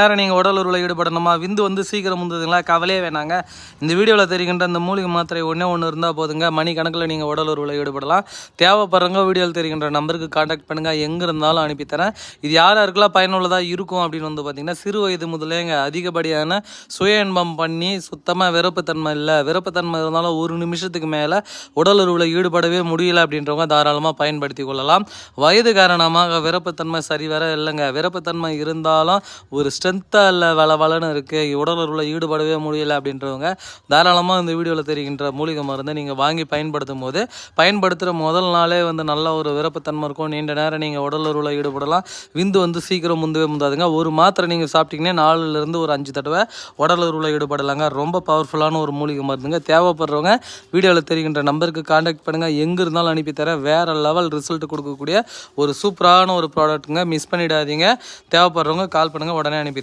நேரம் நீங்கள் உடல் உருவில் ஈடுபடணுமா, விந்து வந்து சீக்கிரம் முந்ததுங்களா, கவலையே வேணாங்க. இந்த வீடியோவில் தெரிகின்ற அந்த மூலிகை மாத்திரை ஒன்று இருந்தால் போதுங்க, மணி கணக்கில் நீங்கள் உடல் உருவில் ஈடுபடலாம். தேவைப்படுறவங்க வீடியோவில் தெரிகின்ற நம்பருக்கு கான்டாக்ட் பண்ணுங்கள், எங்கே இருந்தாலும் அனுப்பித்தரேன். இது யாருக்கெல்லாம் பயனுள்ளதாக இருக்கும் அப்படின்னு வந்து பார்த்தீங்கன்னா, சிறு வயது முதலேங்க அதிகப்படியான சுய இன்பம் பண்ணி சுத்தமாக விருப்பத்தன்மை இல்லை, விருப்பத்தன்மை இருந்தாலும் ஒரு நிமிஷத்துக்கு மேலே உடல் உருவில் ஈடுபடவே முடியல அப்படின்றவங்க தாராளமாக பயன்படுத்தி கொள்ளலாம். வயது காரணமாக விருப்பத்தன்மை சரிவர இல்லைங்க, விருப்பத்தன்மை இருந்தாலும் ஒரு ஸ்ட்ரென்த்தாக இல்லை, வளன்னு இருக்குது, உடல் உருவில் ஈடுபடவே முடியலை அப்படின்றவங்க தாராளமாக இந்த வீடியோவில் தெரிகின்ற மூலிகை மருந்தை நீங்கள் வாங்கி பயன்படுத்தும் போது பயன்படுத்துகிற முதல் நாளே வந்து நல்ல ஒரு விருப்பத்தன்மை இருக்கும். நீண்ட நேரம் நீங்கள் உடல் உருவில் ஈடுபடலாம். விந்து வந்து சீக்கிரம் முந்தவே முந்தாதுங்க. ஒரு மாத்திரை நீங்கள் சாப்பிட்டீங்கன்னா 4லேருந்து ஒரு 5 தடவை உடல் உருவில் ஈடுபடலாங்க. ரொம்ப பவர்ஃபுல்லான ஒரு மூலிகை மருந்துங்க. தேவைப்படுறவங்க வீடியோவில் தெரிகின்ற நம்பருக்கு கான்டாக்ட் பண்ணுங்கள், எங்கே இருந்தாலும் அனுப்பித்தரேன். வேறு லெவல் ரிசல்ட் கொடுக்கக்கூடிய ஒரு சூப்பரான ஒரு ப்ராடக்ட்டுங்க. மிஸ் பண்ணிடாதீங்க. தேவைப்படுறவங்க கால் பண்ணுங்கள், உடனே அனுப்பி